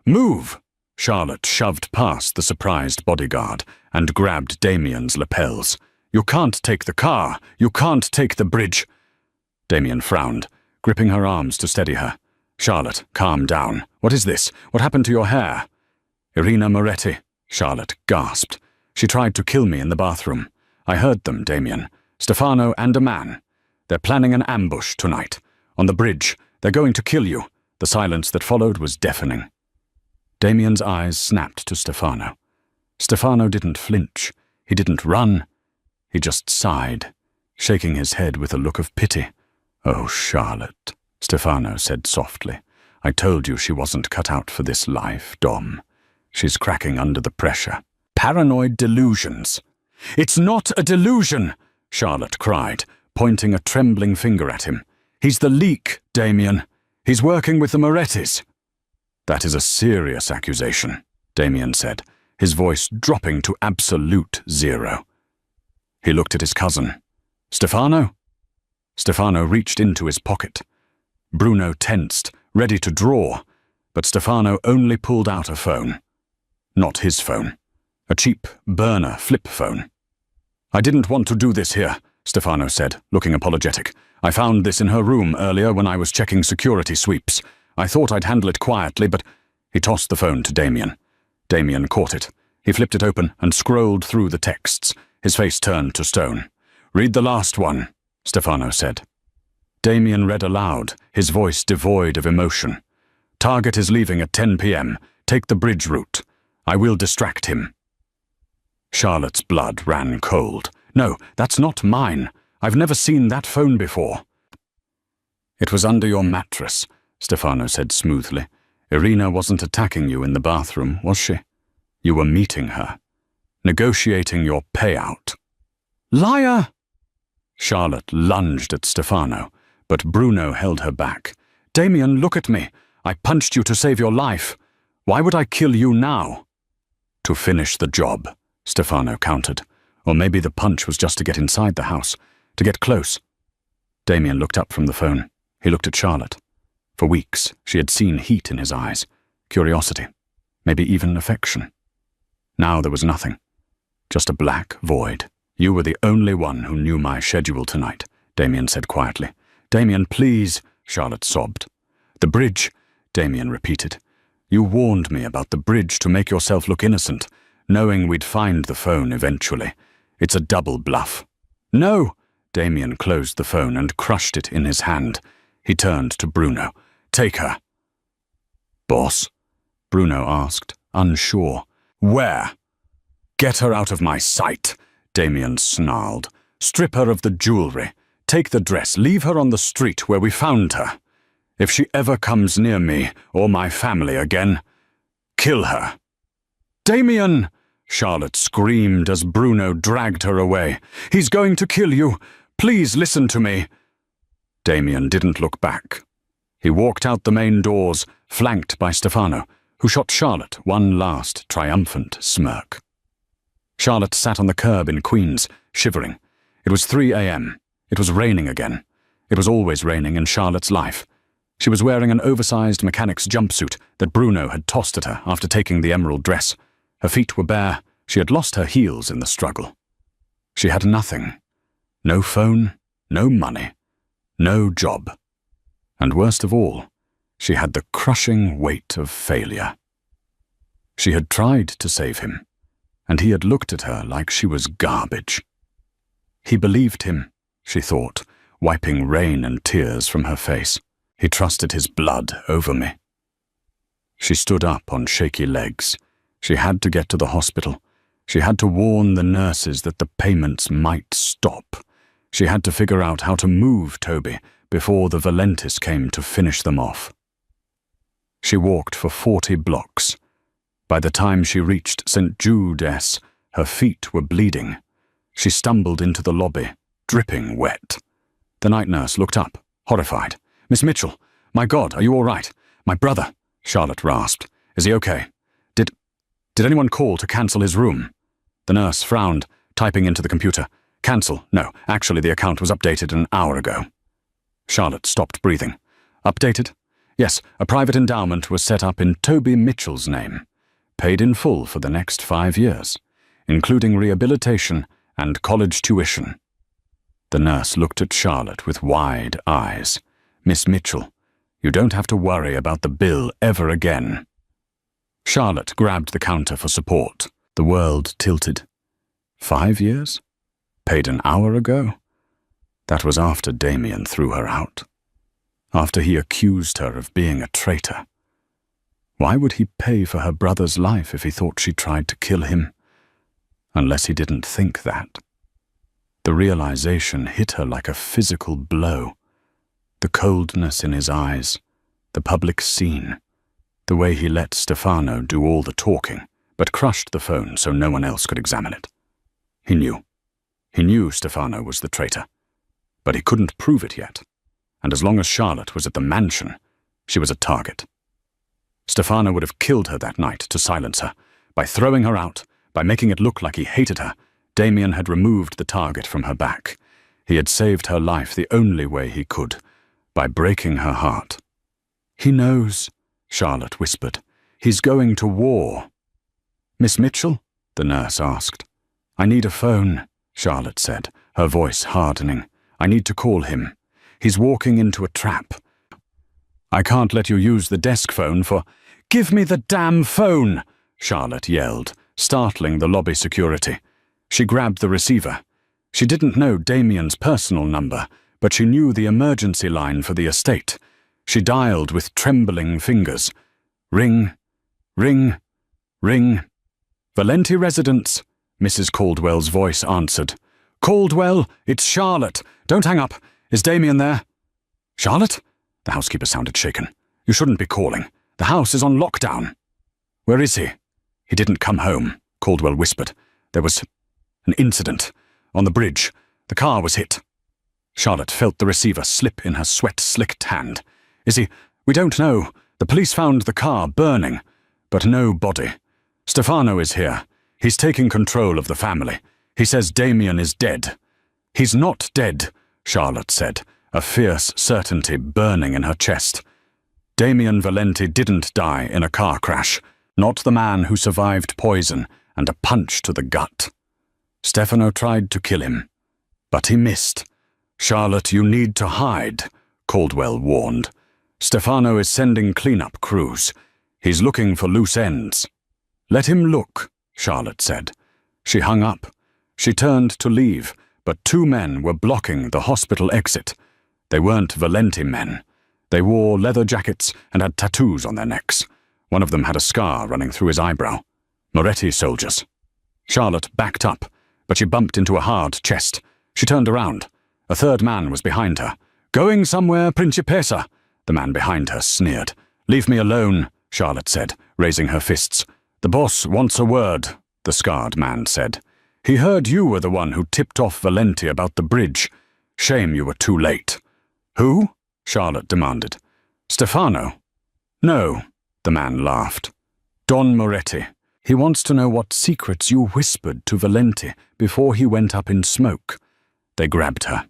Speaker 1: Move! Charlotte shoved past the surprised bodyguard and grabbed Damien's lapels. You can't take the car. You can't take the bridge. Damien frowned, gripping her arms to steady her. Charlotte, calm down. What is this? What happened to your hair? Irina Moretti, Charlotte gasped. She tried to kill me in the bathroom. I heard them, Damien. Stefano and a man. They're planning an ambush tonight. On the bridge. They're going to kill you. The silence that followed was deafening. Damien's eyes snapped to Stefano. Stefano didn't flinch. He didn't run. He just sighed, shaking his head with a look of pity. Oh, Charlotte, Stefano said softly. I told you she wasn't cut out for this life, Dom. She's cracking under the pressure. Paranoid delusions. It's not a delusion, Charlotte cried, pointing a trembling finger at him. He's the leak, Damien. He's working with the Morettis." "That is a serious accusation," Damien said, his voice dropping to absolute zero. He looked at his cousin. "Stefano?" Stefano reached into his pocket. Bruno tensed, ready to draw, but Stefano only pulled out a phone. Not his phone. A cheap burner flip phone. "I didn't want to do this here," Stefano said, looking apologetic. "I found this in her room earlier when I was checking security sweeps. I thought I'd handle it quietly, but—" He tossed the phone to Damien. Damien caught it. He flipped it open and scrolled through the texts. His face turned to stone. "Read the last one," Stefano said. Damien read aloud, his voice devoid of emotion. "Target is leaving at 10 p.m. Take the bridge route. I will distract him." Charlotte's blood ran cold. "No, that's not mine. I've never seen that phone before." "It was under your mattress," Stefano said smoothly. "Irina wasn't attacking you in the bathroom, was she? You were meeting her, negotiating your payout." "Liar!" Charlotte lunged at Stefano, but Bruno held her back. "Damien, look at me. I punched you to save your life. Why would I kill you now?" "To finish the job," Stefano countered. Or maybe the punch was just to get inside the house, to get close. Damien looked up from the phone. He looked at Charlotte. For weeks, she had seen heat in his eyes, curiosity, maybe even affection. Now there was nothing, just a black void. "You were the only one who knew my schedule tonight," Damien said quietly. "Damien, please," Charlotte sobbed. "The bridge," Damien repeated. "You warned me about the bridge to make yourself look innocent, knowing we'd find the phone eventually. It's a double bluff." "No!" Damien closed the phone and crushed it in his hand. He turned to Bruno. "Take her." "Boss?" Bruno asked, unsure. "Where?" "Get her out of my sight," Damien snarled. "Strip her of the jewelry. Take the dress. Leave her on the street where we found her. If she ever comes near me or my family again, kill her." "Damien!" Charlotte screamed as Bruno dragged her away. "He's going to kill you. Please listen to me." Damien didn't look back. He walked out the main doors, flanked by Stefano, who shot Charlotte one last triumphant smirk. Charlotte sat on the curb in Queens, shivering. It was 3 a.m. It was raining again. It was always raining in Charlotte's life. She was wearing an oversized mechanic's jumpsuit that Bruno had tossed at her after taking the emerald dress. Her feet were bare. She had lost her heels in the struggle. She had nothing. No phone, no money, no job. And worst of all, she had the crushing weight of failure. She had tried to save him, and he had looked at her like she was garbage. He believed him, she thought, wiping rain and tears from her face. He trusted his blood over me. She stood up on shaky legs. She had to get to the hospital. She had to warn the nurses that the payments might stop. She had to figure out how to move Toby before the Valentis came to finish them off. She walked for 40 blocks. By the time she reached St. Jude's, her feet were bleeding. She stumbled into the lobby, dripping wet. The night nurse looked up, horrified. "Miss Mitchell, my God, are you all right? My brother," Charlotte rasped. "Is he okay? Did anyone call to cancel his room?" The nurse frowned, typing into the computer. "Cancel? No, actually the account was updated an hour ago." Charlotte stopped breathing. "Updated?" "Yes, a private endowment was set up in Toby Mitchell's name. Paid in full for the next 5 years, including rehabilitation and college tuition." The nurse looked at Charlotte with wide eyes. "Miss Mitchell, you don't have to worry about the bill ever again." Charlotte grabbed the counter for support. The world tilted. 5 years? Paid an hour ago? That was after Damien threw her out. After he accused her of being a traitor. Why would he pay for her brother's life if he thought she tried to kill him? Unless he didn't think that. The realization hit her like a physical blow. The coldness in his eyes, the public scene, the way he let Stefano do all the talking, but crushed the phone so no one else could examine it. He knew. He knew Stefano was the traitor, but he couldn't prove it yet. and as long as Charlotte was at the mansion, she was a target. Stefano would have killed her that night to silence her. By throwing her out, by making it look like he hated her, Damien had removed the target from her back. He had saved her life the only way he could, by breaking her heart. "He knows," Charlotte whispered. "He's going to war." "Miss Mitchell?" the nurse asked. "I need a phone," Charlotte said, her voice hardening. "I need to call him. He's walking into a trap." "I can't let you use the desk phone for—" "Give me the damn phone!" Charlotte yelled, startling the lobby security. She grabbed the receiver. She didn't know Damien's personal number, but she knew the emergency line for the estate. She dialed with trembling fingers. Ring, ring, ring. "Valenti residence," Mrs. Caldwell's voice answered. "Caldwell, it's Charlotte. Don't hang up. Is Damien there?" "Charlotte?" The housekeeper sounded shaken. "You shouldn't be calling. The house is on lockdown." "Where is he?" "He didn't come home," Caldwell whispered. "There was an incident on the bridge. The car was hit." Charlotte felt the receiver slip in her sweat-slicked hand. "Is he—" "We don't know. The police found the car burning, but no body. Stefano is here. He's taking control of the family. He says Damien is dead." "He's not dead," Charlotte said, a fierce certainty burning in her chest. Damien Valenti didn't die in a car crash, not the man who survived poison and a punch to the gut. Stefano tried to kill him, but he missed. "Charlotte, you need to hide," Caldwell warned. "Stefano is sending cleanup crews. He's looking for loose ends." "Let him look," Charlotte said. She hung up. She turned to leave, but two men were blocking the hospital exit. They weren't Valenti men. They wore leather jackets and had tattoos on their necks. One of them had a scar running through his eyebrow. Moretti soldiers. Charlotte backed up, but she bumped into a hard chest. She turned around. A third man was behind her. "Going somewhere, Principessa?" The man behind her sneered. "Leave me alone," Charlotte said, raising her fists. "The boss wants a word," the scarred man said. "He heard you were the one who tipped off Valenti about the bridge. Shame you were too late." "Who?" Charlotte demanded. "Stefano." "No," the man laughed. "Don Moretti. He wants to know what secrets you whispered to Valenti before he went up in smoke." They grabbed her.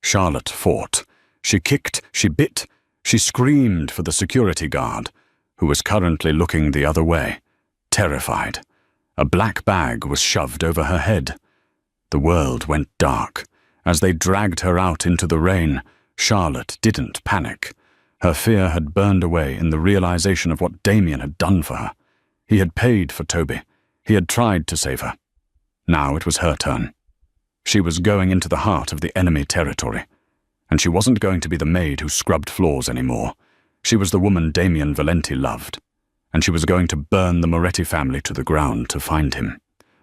Speaker 1: Charlotte fought. She kicked, she bit, she screamed for the security guard, who was currently looking the other way, terrified. A black bag was shoved over her head. The world went dark. As they dragged her out into the rain, Charlotte didn't panic. Her fear had burned away in the realization of what Damien had done for her. He had paid for Toby. He had tried to save her. Now it was her turn. She was going into the heart of the enemy territory. And she wasn't going to be the maid who scrubbed floors anymore. She was the woman Damien Valenti loved. And she was going to burn the Moretti family to the ground to find him.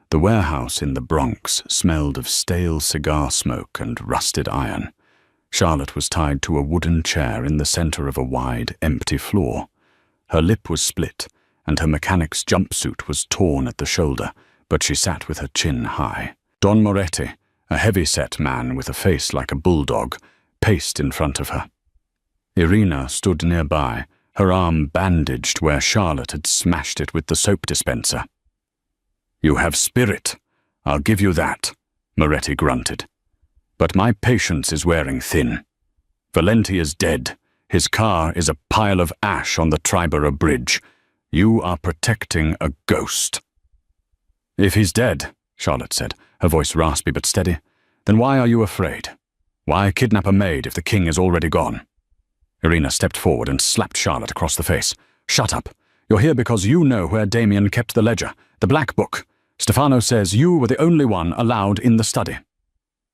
Speaker 1: The warehouse in the Bronx smelled of stale cigar smoke and rusted iron. Charlotte was tied to a wooden chair in the center of a wide, empty floor. Her lip was split, and her mechanic's jumpsuit was torn at the shoulder, but she sat with her chin high. Don Moretti, a heavy-set man with a face like a bulldog, paced in front of her. Irina stood nearby, her arm bandaged where Charlotte had smashed it with the soap dispenser. "You have spirit. I'll give you that," Moretti grunted. "But my patience is wearing thin. Valenti is dead. His car is a pile of ash on the Triborough Bridge. You are protecting a ghost." "If he's dead," Charlotte said, her voice raspy but steady, "then why are you afraid? Why kidnap a maid if the king is already gone?" Irina stepped forward and slapped Charlotte across the face. "Shut up. You're here because you know where Damien kept the ledger, the black book. Stefano says you were the only one allowed in the study."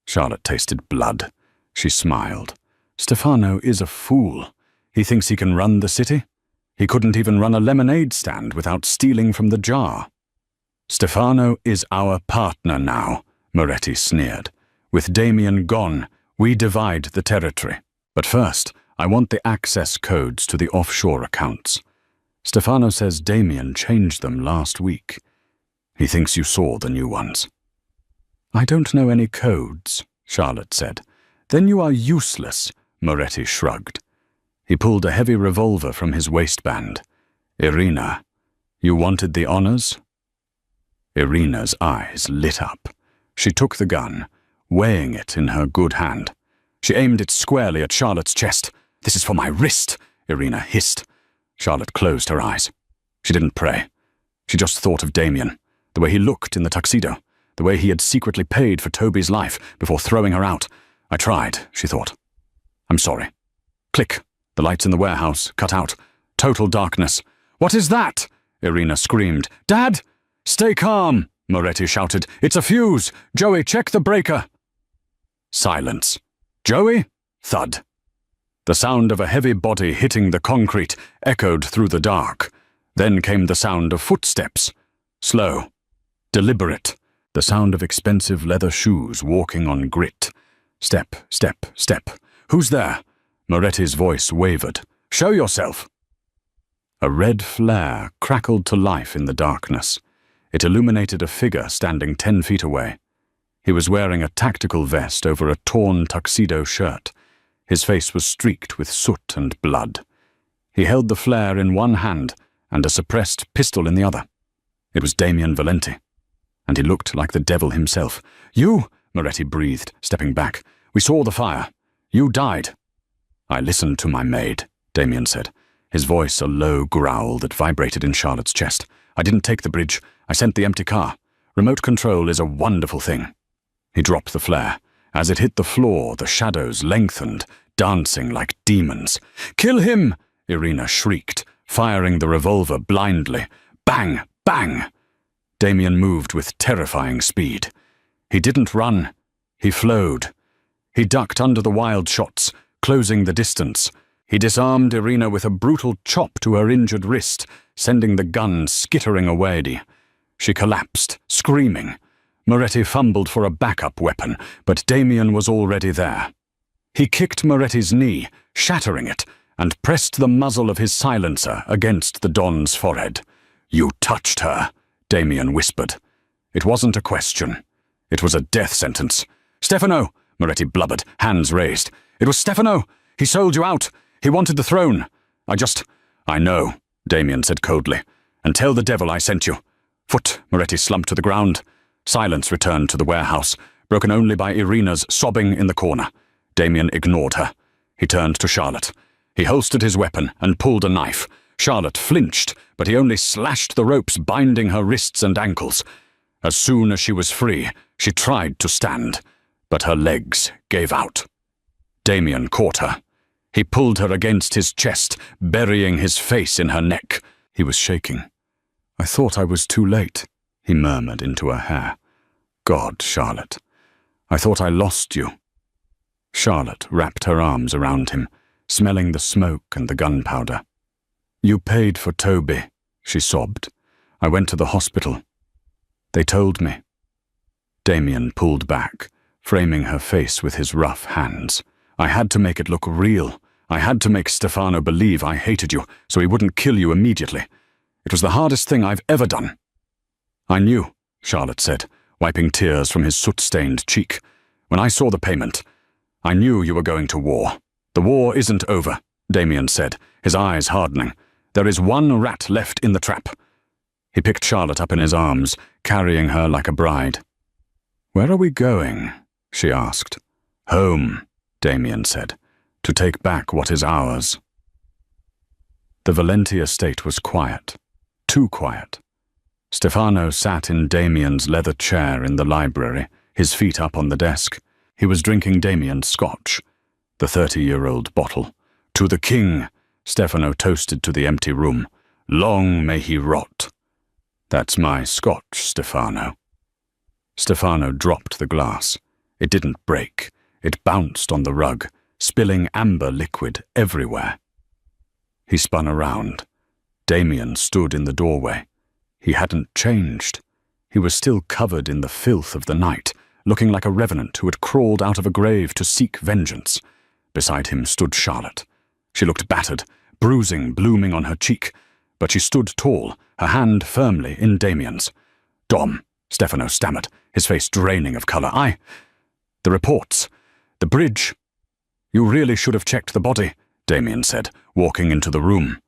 Speaker 1: Charlotte tasted blood. She smiled. "Stefano is a fool. He thinks he can run the city. He couldn't even run a lemonade stand without stealing from the jar." "Stefano is our partner now," Moretti sneered. "With Damien gone, we divide the territory. But first, I want the access codes to the offshore accounts. Stefano says Damien changed them last week. He thinks you saw the new ones." "I don't know any codes," Charlotte said. "Then you are useless," Moretti shrugged. He pulled a heavy revolver from his waistband. Irina, you wanted the honors? Irina's eyes lit up. She took the gun, weighing it in her good hand. She aimed it squarely at Charlotte's chest. "This is for my wrist," Irina hissed. Charlotte closed her eyes. She didn't pray. She just thought of Damien, the way he looked in the tuxedo, the way he had secretly paid for Toby's life before throwing her out. "I tried," she thought. "I'm sorry." Click. The lights in the warehouse cut out. Total darkness. "What is that?" Irina screamed. "Dad!" "Stay calm," Moretti shouted. "It's a fuse. Joey, check the breaker." Silence. "Joey?" Thud. The sound of a heavy body hitting the concrete echoed through the dark. Then came the sound of footsteps. Slow. Deliberate. The sound of expensive leather shoes walking on grit. Step, step, step. "Who's there?" Moretti's voice wavered. "Show yourself." A red flare crackled to life in the darkness. It illuminated a figure standing 10 feet away. He was wearing a tactical vest over a torn tuxedo shirt. His face was streaked with soot and blood. He held the flare in one hand and a suppressed pistol in the other. It was Damien Valenti, and he looked like the devil himself. "You," Moretti breathed, stepping back. "We saw the fire. You died." "I listened to my maid," Damien said, his voice a low growl that vibrated in Charlotte's chest. "I didn't take the bridge. I sent the empty car. Remote control is a wonderful thing." He dropped the flare. As it hit the floor, the shadows lengthened, dancing like demons. "Kill him!" Irina shrieked, firing the revolver blindly. Bang! Bang! Damien moved with terrifying speed. He didn't run. He flowed. He ducked under the wild shots, closing the distance. He disarmed Irina with a brutal chop to her injured wrist, sending the gun skittering away. She collapsed, screaming. Moretti fumbled for a backup weapon, but Damien was already there. He kicked Moretti's knee, shattering it, and pressed the muzzle of his silencer against the Don's forehead. "You touched her," Damien whispered. It wasn't a question. It was a death sentence. "Stefano!" Moretti blubbered, hands raised. "It was Stefano! He sold you out! He wanted the throne! I know," Damien said coldly. "And tell the devil I sent you." Foot, Moretti slumped to the ground. Silence returned to the warehouse, broken only by Irina's sobbing in the corner. Damien ignored her. He turned to Charlotte. He holstered his weapon and pulled a knife. Charlotte flinched, but he only slashed the ropes binding her wrists and ankles. As soon as she was free, she tried to stand, but her legs gave out. Damien caught her. He pulled her against his chest, burying his face in her neck. He was shaking. "I thought I was too late," he murmured into her hair. "God, Charlotte, I thought I lost you." Charlotte wrapped her arms around him, smelling the smoke and the gunpowder. "You paid for Toby," she sobbed. "I went to the hospital. They told me." Damien pulled back, framing her face with his rough hands. "I had to make it look real. I had to make Stefano believe I hated you, so he wouldn't kill you immediately. It was the hardest thing I've ever done." "I knew," Charlotte said, wiping tears from his soot-stained cheek. "When I saw the payment, I knew you were going to war." "The war isn't over," Damien said, his eyes hardening. "There is one rat left in the trap." He picked Charlotte up in his arms, carrying her like a bride. "Where are we going?" she asked. "Home," Damien said, "to take back what is ours." The Valenti estate was quiet, too quiet. Stefano sat in Damien's leather chair in the library, his feet up on the desk. He was drinking Damien's scotch, the 30-year-old bottle. "To the king," Stefano toasted to the empty room. "Long may he rot." "That's my scotch, Stefano." Stefano dropped the glass. It didn't break. It bounced on the rug, spilling amber liquid everywhere. He spun around. Damien stood in the doorway. He hadn't changed. He was still covered in the filth of the night, looking like a revenant who had crawled out of a grave to seek vengeance. Beside him stood Charlotte. She looked battered, bruising blooming on her cheek, but she stood tall, her hand firmly in Damien's. "Dom," Stefano stammered, his face draining of colour. The reports. The bridge." You really should have checked the body, Damien said, walking into the room.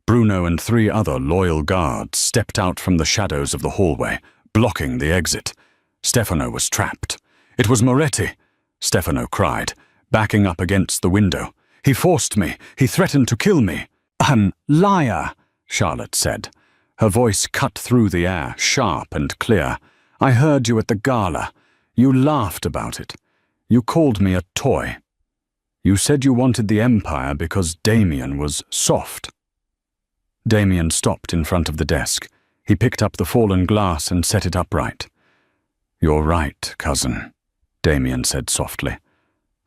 Speaker 1: Bruno and 3 other loyal guards stepped out from the shadows of the hallway, blocking the exit. Stefano was trapped. It was Moretti, Stefano cried, backing up against the window. He forced me. He threatened to kill me. Liar, Charlotte said. Her voice cut through the air, sharp and clear. I heard you at the gala. You laughed about it. You called me a toy. You said you wanted the Empire because Damien was soft. Damien stopped in front of the desk. He picked up the fallen glass and set it upright. You're right, cousin, Damien said softly.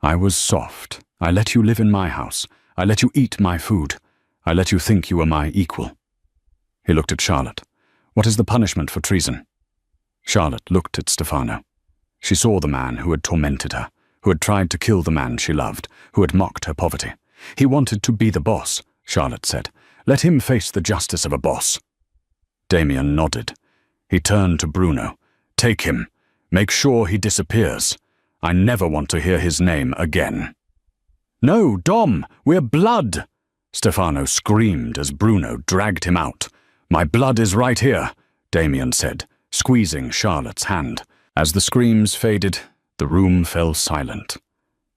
Speaker 1: I was soft. I let you live in my house. I let you eat my food. I let you think you were my equal. He looked at Charlotte. What is the punishment for treason? Charlotte looked at Stefano. She saw the man who had tormented her, who had tried to kill the man she loved, who had mocked her poverty. He wanted to be the boss, Charlotte said. Let him face the justice of a boss. Damien nodded. He turned to Bruno. Take him. Make sure he disappears. I never want to hear his name again. No, Dom, we're blood! Stefano screamed as Bruno dragged him out. My blood is right here, Damien said, squeezing Charlotte's hand. As the screams faded, the room fell silent.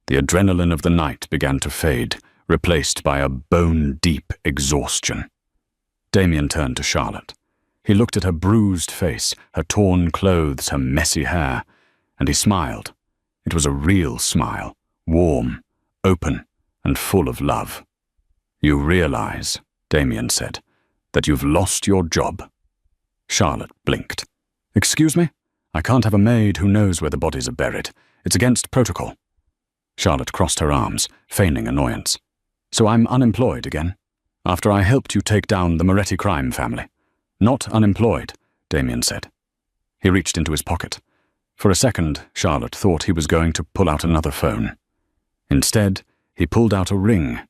Speaker 1: The adrenaline of the night began to fade, replaced by a bone-deep exhaustion. Damien turned to Charlotte. He looked at her bruised face, her torn clothes, her messy hair, and he smiled. It was a real smile, warm, open, and full of love. You realize, Damien said, that you've lost your job. Charlotte blinked. Excuse me? I can't have a maid who knows where the bodies are buried. It's against protocol. Charlotte crossed her arms, feigning annoyance. So I'm unemployed again, after I helped you take down the Moretti crime family. Not unemployed, Damien said. He reached into his pocket. For a second, Charlotte thought he was going to pull out another phone. Instead, he pulled out a ring.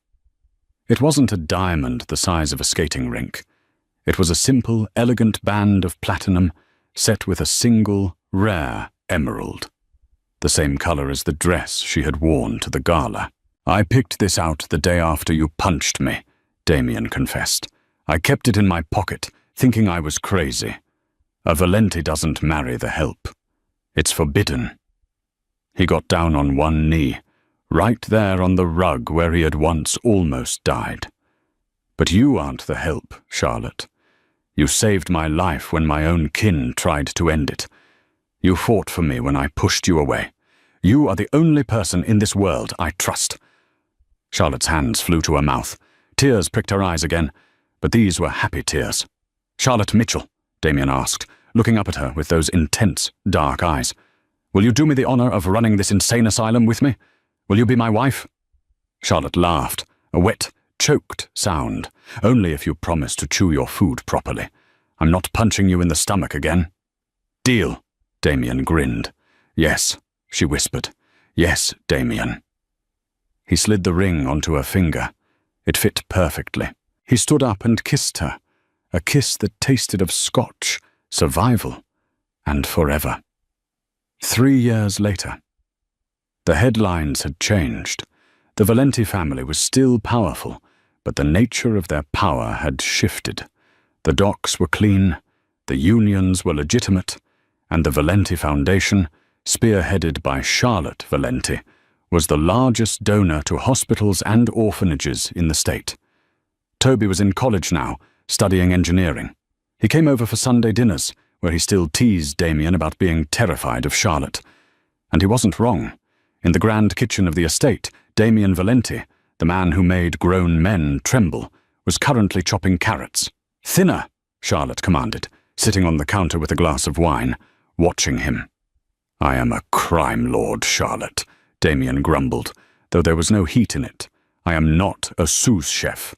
Speaker 1: It wasn't a diamond the size of a skating rink. It was a simple, elegant band of platinum set with a single, rare emerald. The same color as the dress she had worn to the gala. I picked this out the day after you punched me, Damien confessed. I kept it in my pocket, thinking I was crazy. A Valenti doesn't marry the help. It's forbidden. He got down on one knee, right there on the rug where he had once almost died. But you aren't the help, Charlotte. You saved my life when my own kin tried to end it. You fought for me when I pushed you away. You are the only person in this world I trust. Charlotte's hands flew to her mouth. Tears pricked her eyes again, but these were happy tears. Charlotte Mitchell, Damien asked, looking up at her with those intense, dark eyes. Will you do me the honor of running this insane asylum with me? Will you be my wife? Charlotte laughed, a wet, choked sound. Only if you promise to chew your food properly. I'm not punching you in the stomach again. Deal, Damien grinned. Yes, she whispered. Yes, Damien. He slid the ring onto her finger. It fit perfectly. He stood up and kissed her, a kiss that tasted of scotch, survival, and forever. 3 years later. The headlines had changed. The Valenti family was still powerful, but the nature of their power had shifted. The docks were clean, the unions were legitimate, and the Valenti Foundation, spearheaded by Charlotte Valenti, was the largest donor to hospitals and orphanages in the state. Toby was in college now, studying engineering. He came over for Sunday dinners, where he still teased Damien about being terrified of Charlotte. And he wasn't wrong. In the grand kitchen of the estate, Damien Valenti, the man who made grown men tremble, was currently chopping carrots. Thinner, Charlotte commanded, sitting on the counter with a glass of wine, watching him. I am a crime lord, Charlotte, Damien grumbled, though there was no heat in it. I am not a sous chef.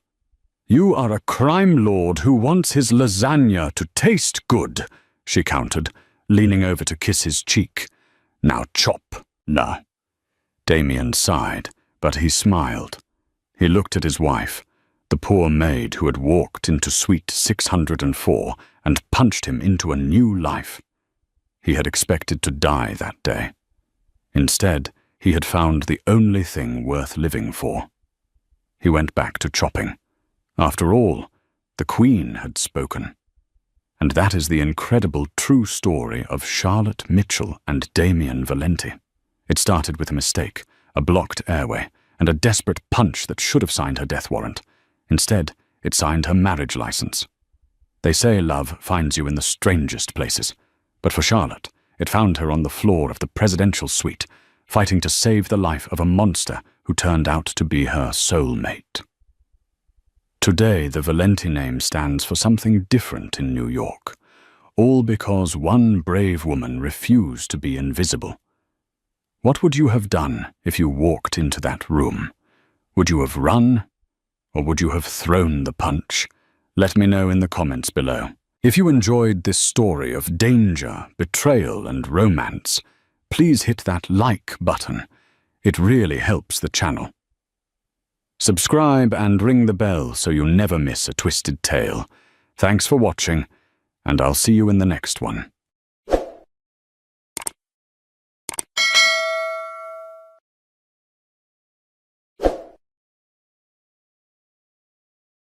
Speaker 1: You are a crime lord who wants his lasagna to taste good, she countered, leaning over to kiss his cheek. Now chop. No. Damien sighed, but he smiled. He looked at his wife, the poor maid who had walked into suite 604 and punched him into a new life. He had expected to die that day. Instead, he had found the only thing worth living for. He went back to chopping. After all, the Queen had spoken. And that is the incredible true story of Charlotte Mitchell and Damien Valenti. It started with a mistake, a blocked airway, and a desperate punch that should have signed her death warrant. Instead, it signed her marriage license. They say love finds you in the strangest places, but for Charlotte, it found her on the floor of the presidential suite, fighting to save the life of a monster who turned out to be her soulmate. Today, the Valenti name stands for something different in New York, all because one brave woman refused to be invisible. What would you have done if you walked into that room? Would you have run, or would you have thrown the punch? Let me know in the comments below. If you enjoyed this story of danger, betrayal, and romance, please hit that like button. It really helps the channel. Subscribe and ring the bell so you never miss a twisted tale. Thanks for watching, and I'll see you in the next one.